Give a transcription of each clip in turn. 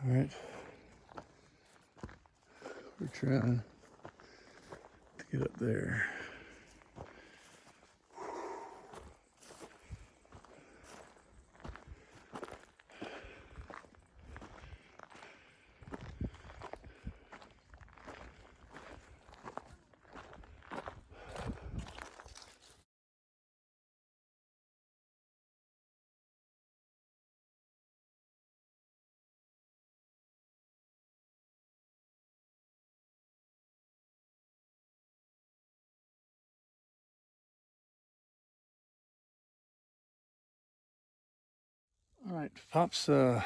All right, we're trying to get up there. All right, Pop's gonna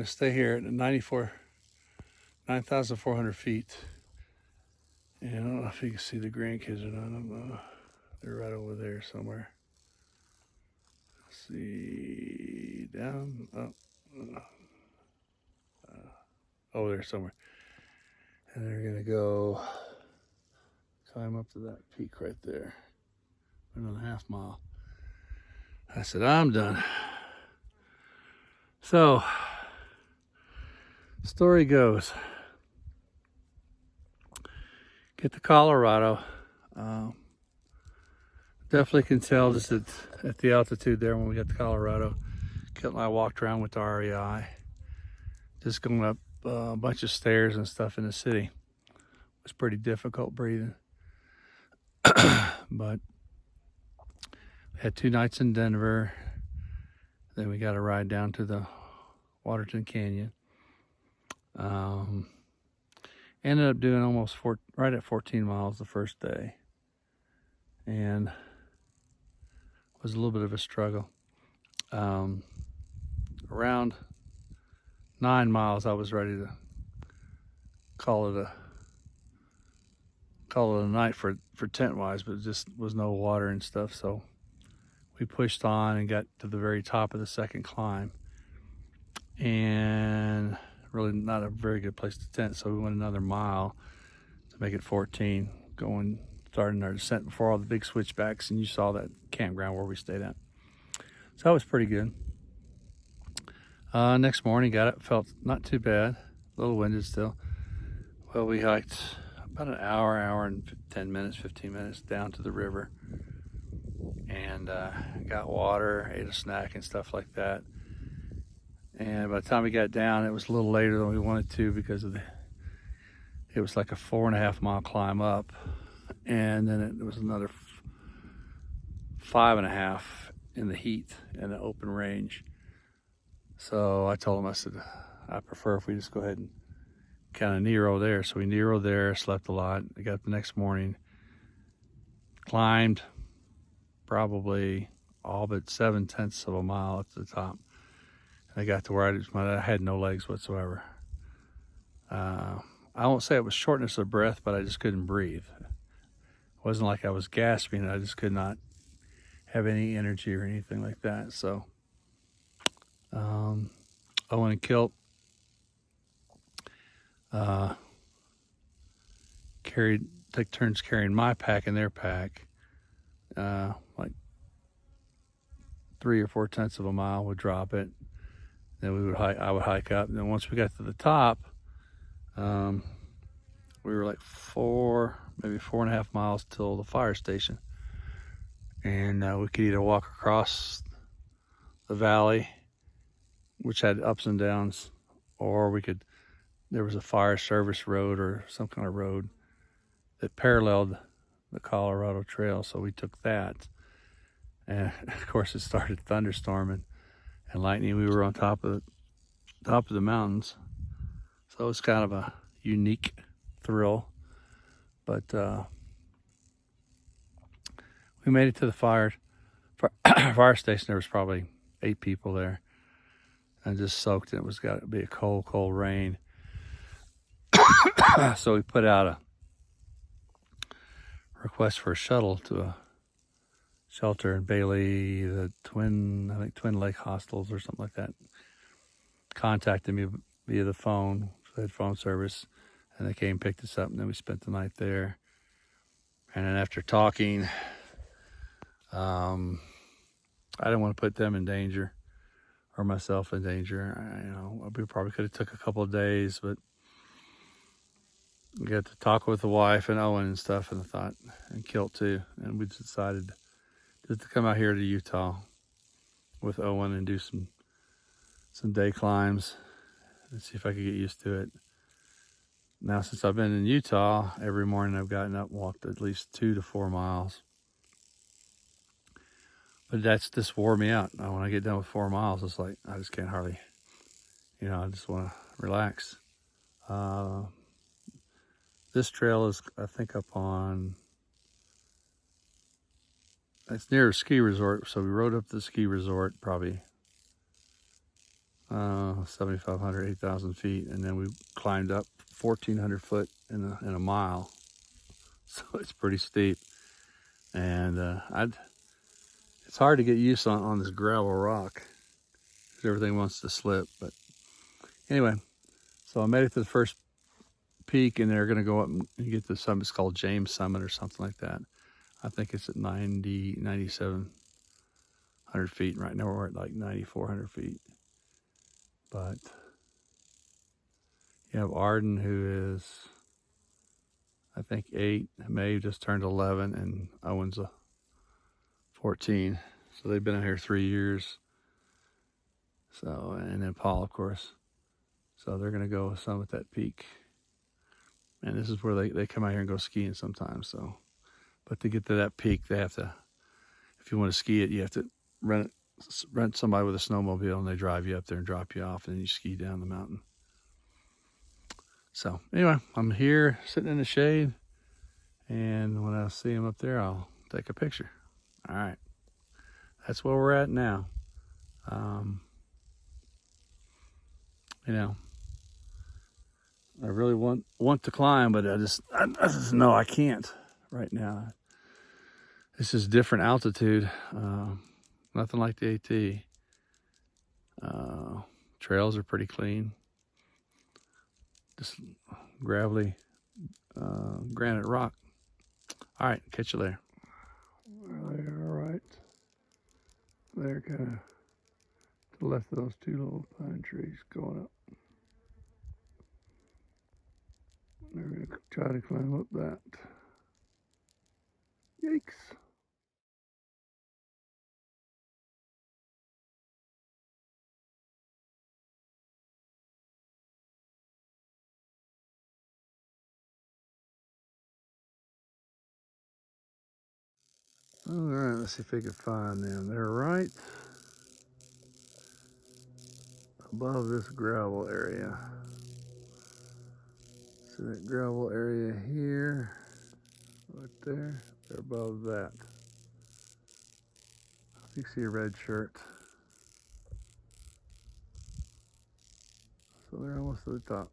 stay here at 9,400 feet. And I don't know if you can see the grandkids or not. I don't know. They're right over there somewhere. Let's see, down, up, over there somewhere. And they're gonna go climb up to that peak right there. Another half mile. I said, I'm done. So, story goes, get to Colorado. Definitely can tell just at the altitude there when we got to Colorado. Kit and I walked around with the REI, just going up a bunch of stairs and stuff in the city. It was pretty difficult breathing. But we had 2 nights in Denver. Then we got a ride down to the Waterton Canyon. Ended up doing almost right at 14 miles the first day. And it was a little bit of a struggle. Around 9 miles, I was ready to call it a night for tent wise, but it just was no water and stuff. So we pushed on and got to the very top of the second climb, and really not a very good place to tent. So we went another mile to make it 14, starting our descent before all the big switchbacks, and you saw that campground where we stayed at. So that was pretty good. Next morning, got up, felt not too bad, a little winded still. Well, we hiked about an hour and 15 minutes down to the river, and got water, ate a snack and stuff like that. And by the time we got down, it was a little later than we wanted to because it was like a 4.5 mile climb up, and then it was another 5.5 in the heat in the open range. So I told him, I said, I prefer if we just go ahead and kind of Nero there. So we Nero there, slept a lot. I got up the next morning, climbed probably all but 7/10 of a mile up to the top. And I got to where I had no legs whatsoever. I won't say it was shortness of breath, but I just couldn't breathe. It wasn't like I was gasping. I just could not have any energy or anything like that. So Owen and Kilt take turns carrying my pack and their pack, like 3 or 4 tenths of a mile. Would drop it, then I would hike up, and then once we got to the top, we were like maybe 4.5 miles till the fire station, and we could either walk across the valley, which had ups and downs, or there was a fire service road or some kind of road that paralleled the Colorado Trail, so we took that. And of course it started thunderstorming and lightning. We were on top of the mountains, so it was kind of a unique thrill. But we made it to the fire station. There was probably 8 people there, and just soaked. It was got to be a cold rain. So we put out a request for a shuttle to a shelter in Bailey, the Twin Lake Hostels or something like that. Contacted me via the phone, they had phone service, and they came and picked us up, and then we spent the night there. And then after talking, I didn't want to put them in danger or myself in danger. We probably could have took a couple of days, but we got to talk with the wife and Owen and stuff, and Kilt too, and we decided just to come out here to Utah with Owen and do some day climbs and see if I could get used to it. Now, since I've been in Utah, every morning I've gotten up and walked at least 2 to 4 miles. But that's just wore me out. Now, when I get done with 4 miles, it's like I just can't hardly, I just want to relax. This trail is, I think, it's near a ski resort. So we rode up to the ski resort, probably 7,500, 8,000 feet. And then we climbed up 1,400 foot in a mile. So it's pretty steep. And it's hard to get used on this gravel rock because everything wants to slip. But anyway, so I made it to the first peak, and they're going to go up and get the summit. It's called James Summit or something like that. I think it's at 9,700 feet. Right now we're at like 9,400 feet. But you have Arden, who is, I think, 8. Maeve just turned 11, and Owen's 14. So they've been out here 3 years. So, and then Paul, of course. So they're going to go summit that peak. And this is where they come out here and go skiing sometimes. So, but to get to that peak, they have to, if you want to ski it, you have to rent somebody with a snowmobile, and they drive you up there and drop you off, and then you ski down the mountain. So anyway, I'm here sitting in the shade, and when I see him up there, I'll take a picture. All right, that's where we're at now. I really want to climb, but I just know I can't right now. This is different altitude. Nothing like the AT. Trails are pretty clean. Just gravelly granite rock. All right, catch you later. All right. They're kind of to the left of those 2 little pine trees going up. They're going to try to climb up that. Yikes. All right, let's see if we can find them. They're right above this gravel area. See that gravel area here, right there. They're above that. You see a red shirt. So they're almost to the top.